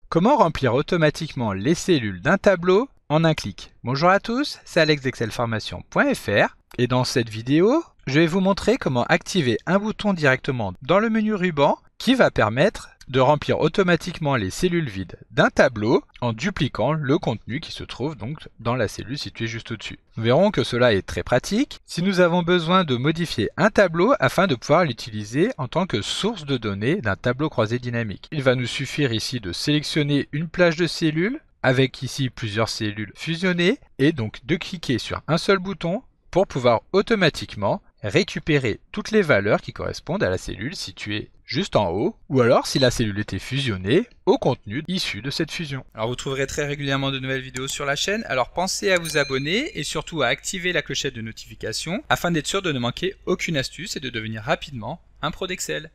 Comment remplir automatiquement les cellules d'un tableau en un clic? Bonjour à tous, c'est Alex d'excelformation.fr et dans cette vidéo, je vais vous montrer comment activer un bouton directement dans le menu ruban qui va permettre de remplir automatiquement les cellules vides d'un tableau en dupliquant le contenu qui se trouve donc dans la cellule située juste au-dessus. Nous verrons que cela est très pratique si nous avons besoin de modifier un tableau afin de pouvoir l'utiliser en tant que source de données d'un tableau croisé dynamique. Il va nous suffire ici de sélectionner une plage de cellules avec ici plusieurs cellules fusionnées et donc de cliquer sur un seul bouton pour pouvoir automatiquement récupérer toutes les valeurs qui correspondent à la cellule située juste en haut, ou alors si la cellule était fusionnée, au contenu issu de cette fusion. Alors vous trouverez très régulièrement de nouvelles vidéos sur la chaîne, alors pensez à vous abonner et surtout à activer la clochette de notification afin d'être sûr de ne manquer aucune astuce et de devenir rapidement un pro d'Excel.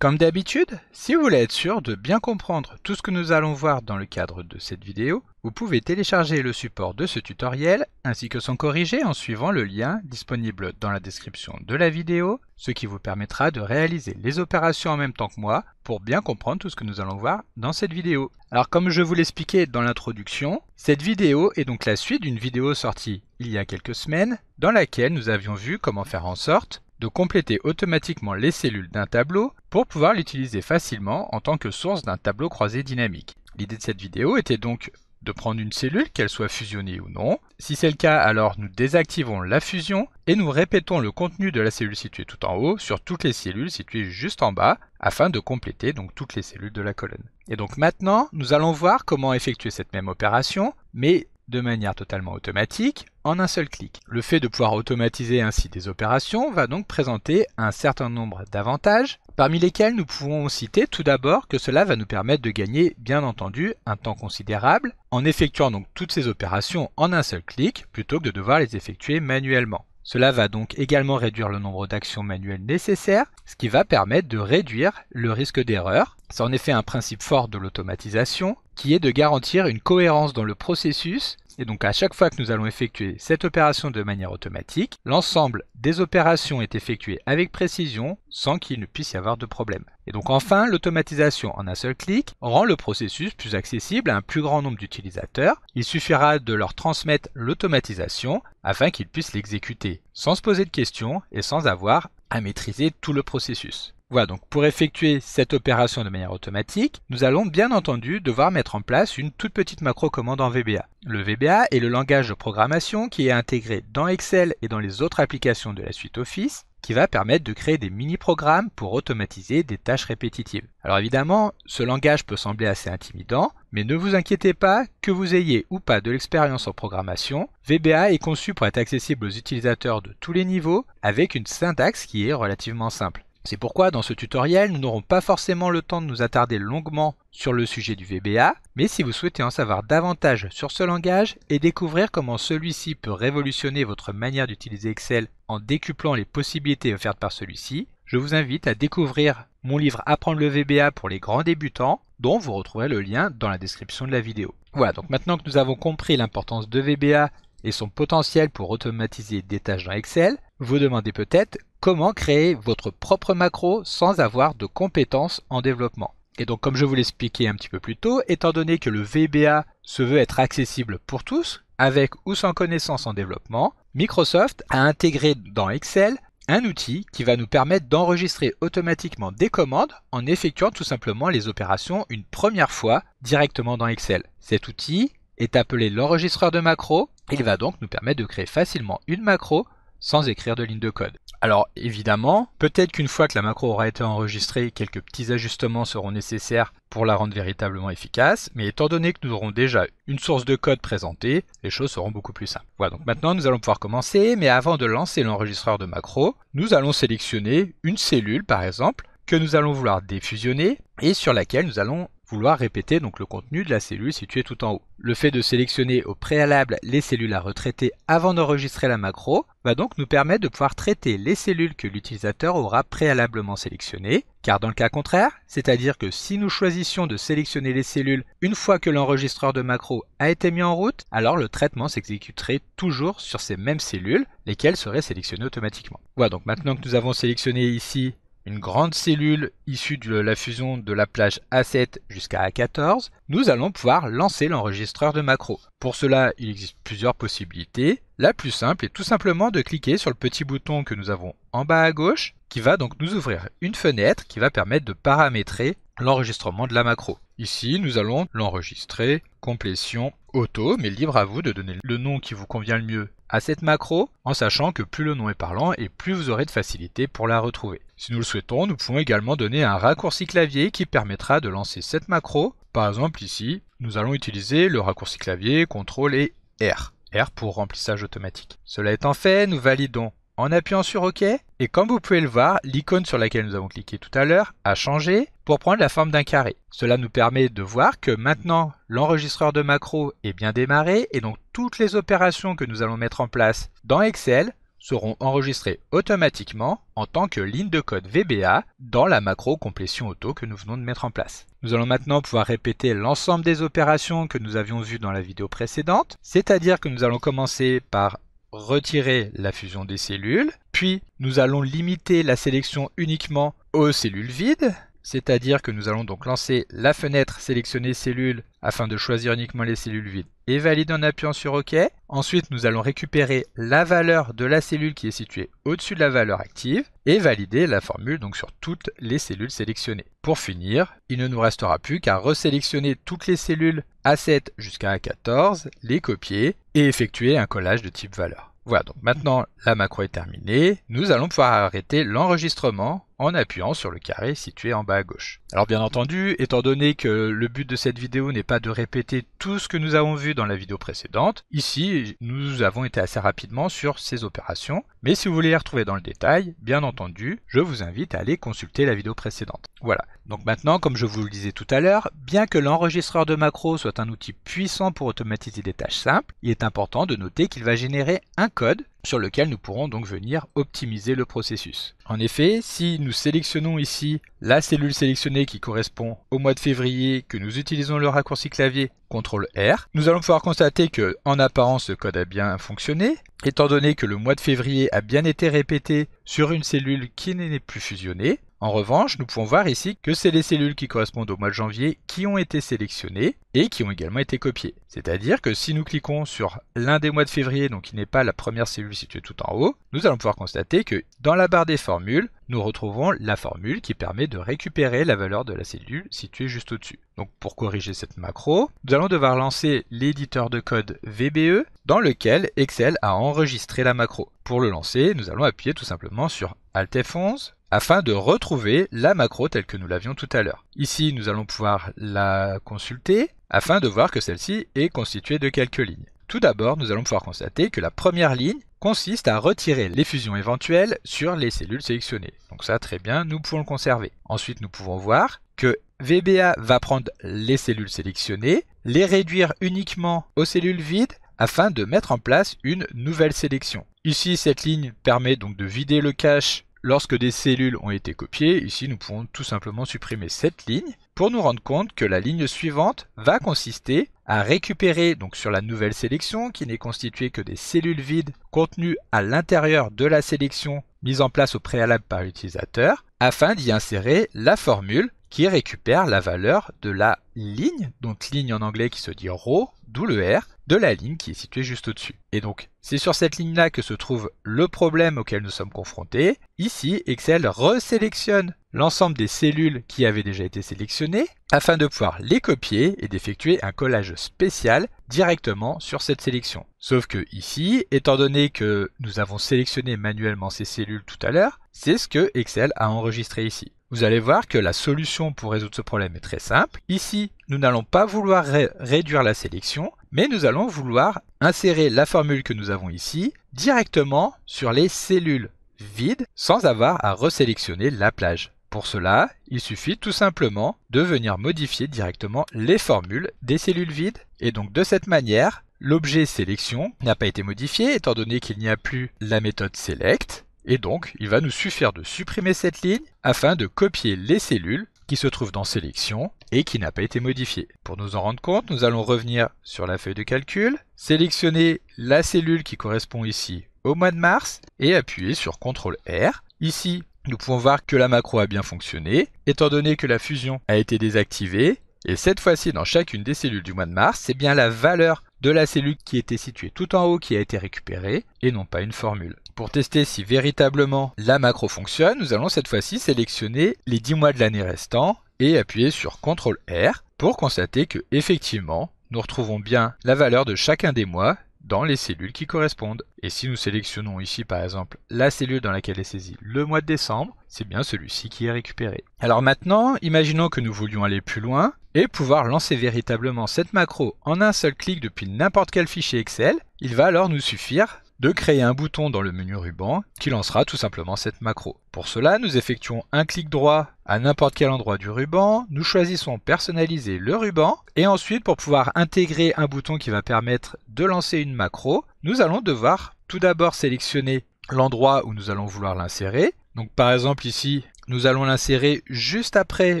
Comme d'habitude, si vous voulez être sûr de bien comprendre tout ce que nous allons voir dans le cadre de cette vidéo, vous pouvez télécharger le support de ce tutoriel ainsi que son corrigé en suivant le lien disponible dans la description de la vidéo, ce qui vous permettra de réaliser les opérations en même temps que moi pour bien comprendre tout ce que nous allons voir dans cette vidéo. Alors comme je vous l'expliquais dans l'introduction, cette vidéo est donc la suite d'une vidéo sortie il y a quelques semaines dans laquelle nous avions vu comment faire en sorte de compléter automatiquement les cellules d'un tableau pour pouvoir l'utiliser facilement en tant que source d'un tableau croisé dynamique. L'idée de cette vidéo était donc de prendre une cellule, qu'elle soit fusionnée ou non. Si c'est le cas, alors nous désactivons la fusion et nous répétons le contenu de la cellule située tout en haut sur toutes les cellules situées juste en bas afin de compléter donc toutes les cellules de la colonne. Et donc maintenant, nous allons voir comment effectuer cette même opération, mais de manière totalement automatique, en un seul clic. Le fait de pouvoir automatiser ainsi des opérations va donc présenter un certain nombre d'avantages, parmi lesquels nous pouvons citer tout d'abord que cela va nous permettre de gagner bien entendu un temps considérable en effectuant donc toutes ces opérations en un seul clic plutôt que de devoir les effectuer manuellement. Cela va donc également réduire le nombre d'actions manuelles nécessaires, ce qui va permettre de réduire le risque d'erreur. C'est en effet un principe fort de l'automatisation qui est de garantir une cohérence dans le processus et donc à chaque fois que nous allons effectuer cette opération de manière automatique, l'ensemble des opérations est effectué avec précision sans qu'il ne puisse y avoir de problème. Et donc enfin, l'automatisation en un seul clic rend le processus plus accessible à un plus grand nombre d'utilisateurs. Il suffira de leur transmettre l'automatisation afin qu'ils puissent l'exécuter sans se poser de questions et sans avoir à maîtriser tout le processus. Voilà, donc pour effectuer cette opération de manière automatique, nous allons bien entendu devoir mettre en place une toute petite macro commande en VBA. Le VBA est le langage de programmation qui est intégré dans Excel et dans les autres applications de la suite Office, qui va permettre de créer des mini-programmes pour automatiser des tâches répétitives. Alors évidemment, ce langage peut sembler assez intimidant, mais ne vous inquiétez pas, que vous ayez ou pas de l'expérience en programmation, VBA est conçu pour être accessible aux utilisateurs de tous les niveaux, avec une syntaxe qui est relativement simple. C'est pourquoi dans ce tutoriel, nous n'aurons pas forcément le temps de nous attarder longuement sur le sujet du VBA, mais si vous souhaitez en savoir davantage sur ce langage et découvrir comment celui-ci peut révolutionner votre manière d'utiliser Excel en décuplant les possibilités offertes par celui-ci, je vous invite à découvrir mon livre Apprendre le VBA pour les grands débutants, dont vous retrouverez le lien dans la description de la vidéo. Voilà, donc maintenant que nous avons compris l'importance de VBA et son potentiel pour automatiser des tâches dans Excel, vous demandez peut-être comment créer votre propre macro sans avoir de compétences en développement. Et donc comme je vous l'expliquais un petit peu plus tôt, étant donné que le VBA se veut être accessible pour tous, avec ou sans connaissance en développement, Microsoft a intégré dans Excel un outil qui va nous permettre d'enregistrer automatiquement des commandes en effectuant tout simplement les opérations une première fois directement dans Excel. Cet outil est appelé l'enregistreur de macro. Il va donc nous permettre de créer facilement une macro sans écrire de ligne de code. Alors évidemment, peut-être qu'une fois que la macro aura été enregistrée, quelques petits ajustements seront nécessaires pour la rendre véritablement efficace, mais étant donné que nous aurons déjà une source de code présentée, les choses seront beaucoup plus simples. Voilà, donc maintenant nous allons pouvoir commencer, mais avant de lancer l'enregistreur de macro, nous allons sélectionner une cellule par exemple, que nous allons vouloir défusionner et sur laquelle nous allons vouloir répéter donc le contenu de la cellule située tout en haut. Le fait de sélectionner au préalable les cellules à retraiter avant d'enregistrer la macro va donc nous permettre de pouvoir traiter les cellules que l'utilisateur aura préalablement sélectionnées, car dans le cas contraire, c'est-à-dire que si nous choisissions de sélectionner les cellules une fois que l'enregistreur de macro a été mis en route, alors le traitement s'exécuterait toujours sur ces mêmes cellules, lesquelles seraient sélectionnées automatiquement. Voilà, donc maintenant que nous avons sélectionné ici une grande cellule issue de la fusion de la plage A7 jusqu'à A14, nous allons pouvoir lancer l'enregistreur de macro. Pour cela, il existe plusieurs possibilités. La plus simple est tout simplement de cliquer sur le petit bouton que nous avons en bas à gauche, qui va donc nous ouvrir une fenêtre qui va permettre de paramétrer l'enregistrement de la macro. Ici, nous allons l'enregistrer, complétion, auto, mais libre à vous de donner le nom qui vous convient le mieux à cette macro, en sachant que plus le nom est parlant et plus vous aurez de facilité pour la retrouver. Si nous le souhaitons, nous pouvons également donner un raccourci clavier qui permettra de lancer cette macro. Par exemple ici, nous allons utiliser le raccourci clavier CTRL et R. R pour remplissage automatique. Cela étant fait, nous validons en appuyant sur OK, et comme vous pouvez le voir, l'icône sur laquelle nous avons cliqué tout à l'heure a changé pour prendre la forme d'un carré. Cela nous permet de voir que maintenant l'enregistreur de macro est bien démarré et donc toutes les opérations que nous allons mettre en place dans Excel seront enregistrées automatiquement en tant que ligne de code VBA dans la macro complétion auto que nous venons de mettre en place. Nous allons maintenant pouvoir répéter l'ensemble des opérations que nous avions vues dans la vidéo précédente, c'est-à-dire que nous allons commencer par retirer la fusion des cellules, puis nous allons limiter la sélection uniquement aux cellules vides, c'est-à-dire que nous allons donc lancer la fenêtre sélectionner cellules afin de choisir uniquement les cellules vides et valider en appuyant sur OK. Ensuite, nous allons récupérer la valeur de la cellule qui est située au-dessus de la valeur active et valider la formule donc sur toutes les cellules sélectionnées. Pour finir, il ne nous restera plus qu'à resélectionner toutes les cellules A7 jusqu'à A14, les copier et effectuer un collage de type valeur. Voilà, donc maintenant la macro est terminée, nous allons pouvoir arrêter l'enregistrement en appuyant sur le carré situé en bas à gauche. Alors bien entendu, étant donné que le but de cette vidéo n'est pas de répéter tout ce que nous avons vu dans la vidéo précédente, ici nous avons été assez rapidement sur ces opérations, mais si vous voulez les retrouver dans le détail, bien entendu, je vous invite à aller consulter la vidéo précédente. Voilà, donc maintenant comme je vous le disais tout à l'heure, bien que l'enregistreur de macro soit un outil puissant pour automatiser des tâches simples, il est important de noter qu'il va générer un code sur lequel nous pourrons donc venir optimiser le processus. En effet, si nous sélectionnons ici la cellule sélectionnée qui correspond au mois de février, que nous utilisons le raccourci clavier CTRL R, nous allons pouvoir constater que en apparence ce code a bien fonctionné, étant donné que le mois de février a bien été répété sur une cellule qui n'est plus fusionnée. En revanche, nous pouvons voir ici que c'est les cellules qui correspondent au mois de janvier qui ont été sélectionnées et qui ont également été copiées. C'est-à-dire que si nous cliquons sur l'un des mois de février, donc qui n'est pas la première cellule située tout en haut, nous allons pouvoir constater que dans la barre des formules, nous retrouvons la formule qui permet de récupérer la valeur de la cellule située juste au-dessus. Donc pour corriger cette macro, nous allons devoir lancer l'éditeur de code VBE dans lequel Excel a enregistré la macro. Pour le lancer, nous allons appuyer tout simplement sur Alt F11 afin de retrouver la macro telle que nous l'avions tout à l'heure. Ici, nous allons pouvoir la consulter afin de voir que celle-ci est constituée de quelques lignes. Tout d'abord, nous allons pouvoir constater que la première ligne consiste à retirer les fusions éventuelles sur les cellules sélectionnées. Donc ça, très bien, nous pouvons le conserver. Ensuite, nous pouvons voir que VBA va prendre les cellules sélectionnées, les réduire uniquement aux cellules vides afin de mettre en place une nouvelle sélection. Ici, cette ligne permet donc de vider le cache lorsque des cellules ont été copiées. Ici, nous pouvons tout simplement supprimer cette ligne pour nous rendre compte que la ligne suivante va consister à récupérer donc sur la nouvelle sélection qui n'est constituée que des cellules vides contenues à l'intérieur de la sélection mise en place au préalable par l'utilisateur afin d'y insérer la formule qui récupère la valeur de la ligne, donc ligne en anglais qui se dit row, d'où le R, de la ligne qui est située juste au-dessus. Et donc, c'est sur cette ligne-là que se trouve le problème auquel nous sommes confrontés. Ici, Excel resélectionne l'ensemble des cellules qui avaient déjà été sélectionnées afin de pouvoir les copier et d'effectuer un collage spécial directement sur cette sélection. Sauf que ici, étant donné que nous avons sélectionné manuellement ces cellules tout à l'heure, c'est ce que Excel a enregistré ici. Vous allez voir que la solution pour résoudre ce problème est très simple. Ici, nous n'allons pas vouloir réduire la sélection, mais nous allons vouloir insérer la formule que nous avons ici directement sur les cellules vides sans avoir à resélectionner la plage. Pour cela, il suffit tout simplement de venir modifier directement les formules des cellules vides. Et donc de cette manière, l'objet sélection n'a pas été modifié étant donné qu'il n'y a plus la méthode select. Et donc, il va nous suffire de supprimer cette ligne afin de copier les cellules qui se trouvent dans sélection et qui n'a pas été modifiée. Pour nous en rendre compte, nous allons revenir sur la feuille de calcul, sélectionner la cellule qui correspond ici au mois de mars et appuyer sur CTRL R. Ici, nous pouvons voir que la macro a bien fonctionné, étant donné que la fusion a été désactivée. Et cette fois-ci, dans chacune des cellules du mois de mars, c'est bien la valeur de la cellule qui était située tout en haut qui a été récupérée et non pas une formule. Pour tester si véritablement la macro fonctionne, nous allons cette fois-ci sélectionner les 10 mois de l'année restants et appuyer sur CTRL R pour constater que effectivement, nous retrouvons bien la valeur de chacun des mois dans les cellules qui correspondent. Et si nous sélectionnons ici par exemple la cellule dans laquelle est saisi le mois de décembre, c'est bien celui-ci qui est récupéré. Alors maintenant, imaginons que nous voulions aller plus loin et pouvoir lancer véritablement cette macro en un seul clic depuis n'importe quel fichier Excel. Il va alors nous suffire de créer un bouton dans le menu ruban qui lancera tout simplement cette macro. Pour cela, nous effectuons un clic droit à n'importe quel endroit du ruban, nous choisissons personnaliser le ruban et ensuite pour pouvoir intégrer un bouton qui va permettre de lancer une macro, nous allons devoir tout d'abord sélectionner l'endroit où nous allons vouloir l'insérer. Donc par exemple ici, nous allons l'insérer juste après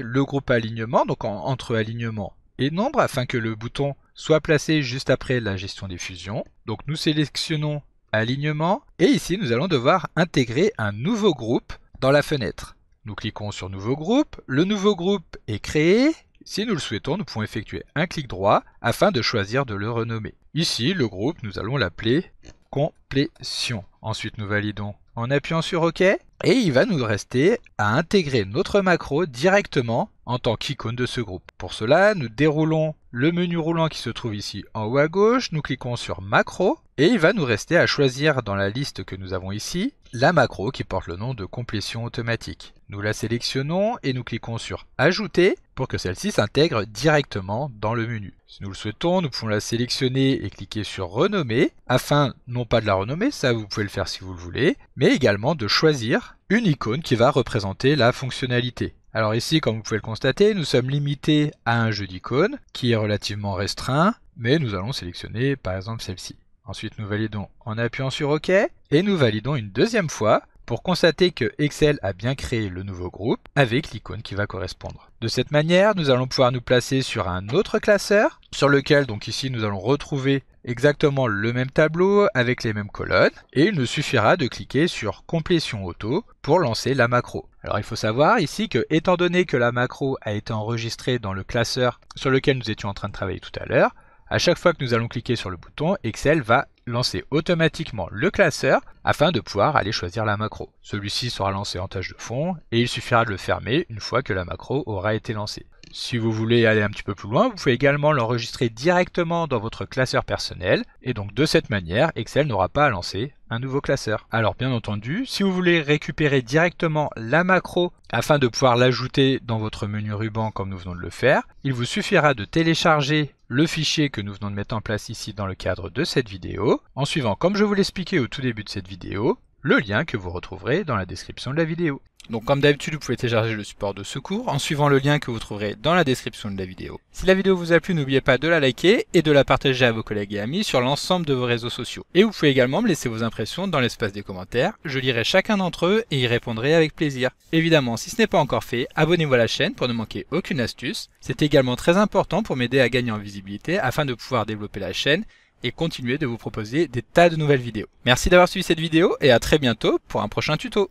le groupe alignement, donc entre alignement et nombre afin que le bouton soit placé juste après la gestion des fusions. Donc nous sélectionnons alignement et ici nous allons devoir intégrer un nouveau groupe dans la fenêtre. Nous cliquons sur nouveau groupe, le nouveau groupe est créé. Si nous le souhaitons, nous pouvons effectuer un clic droit afin de choisir de le renommer. Ici, le groupe, nous allons l'appeler complétion. Ensuite, nous validons en appuyant sur OK et il va nous rester à intégrer notre macro directement en tant qu'icône de ce groupe. Pour cela, nous déroulons le menu roulant qui se trouve ici en haut à gauche, nous cliquons sur macro et il va nous rester à choisir dans la liste que nous avons ici la macro qui porte le nom de complétion automatique. Nous la sélectionnons et nous cliquons sur ajouter pour que celle-ci s'intègre directement dans le menu. Si nous le souhaitons, nous pouvons la sélectionner et cliquer sur renommer afin non pas de la renommer, ça vous pouvez le faire si vous le voulez, mais également de choisir une icône qui va représenter la fonctionnalité. Alors ici, comme vous pouvez le constater, nous sommes limités à un jeu d'icônes qui est relativement restreint, mais nous allons sélectionner par exemple celle-ci. Ensuite, nous validons en appuyant sur OK et nous validons une deuxième fois pour constater que Excel a bien créé le nouveau groupe avec l'icône qui va correspondre. De cette manière, nous allons pouvoir nous placer sur un autre classeur sur lequel donc ici nous allons retrouver exactement le même tableau avec les mêmes colonnes et il nous suffira de cliquer sur complétion auto pour lancer la macro. Alors il faut savoir ici que étant donné que la macro a été enregistrée dans le classeur sur lequel nous étions en train de travailler tout à l'heure, à chaque fois que nous allons cliquer sur le bouton, Excel va lancer automatiquement le classeur afin de pouvoir aller choisir la macro. Celui-ci sera lancé en tâche de fond et il suffira de le fermer une fois que la macro aura été lancée. Si vous voulez aller un petit peu plus loin, vous pouvez également l'enregistrer directement dans votre classeur personnel et donc de cette manière, Excel n'aura pas à lancer un nouveau classeur. Alors bien entendu, si vous voulez récupérer directement la macro afin de pouvoir l'ajouter dans votre menu ruban comme nous venons de le faire, il vous suffira de télécharger le fichier que nous venons de mettre en place ici dans le cadre de cette vidéo, en suivant, comme je vous l'expliquais au tout début de cette vidéo, le lien que vous retrouverez dans la description de la vidéo. Donc comme d'habitude, vous pouvez télécharger le support de secours en suivant le lien que vous trouverez dans la description de la vidéo. Si la vidéo vous a plu, n'oubliez pas de la liker et de la partager à vos collègues et amis sur l'ensemble de vos réseaux sociaux. Et vous pouvez également me laisser vos impressions dans l'espace des commentaires, je lirai chacun d'entre eux et y répondrai avec plaisir. Évidemment, si ce n'est pas encore fait, abonnez-vous à la chaîne pour ne manquer aucune astuce. C'est également très important pour m'aider à gagner en visibilité afin de pouvoir développer la chaîne et continuer de vous proposer des tas de nouvelles vidéos. Merci d'avoir suivi cette vidéo et à très bientôt pour un prochain tuto.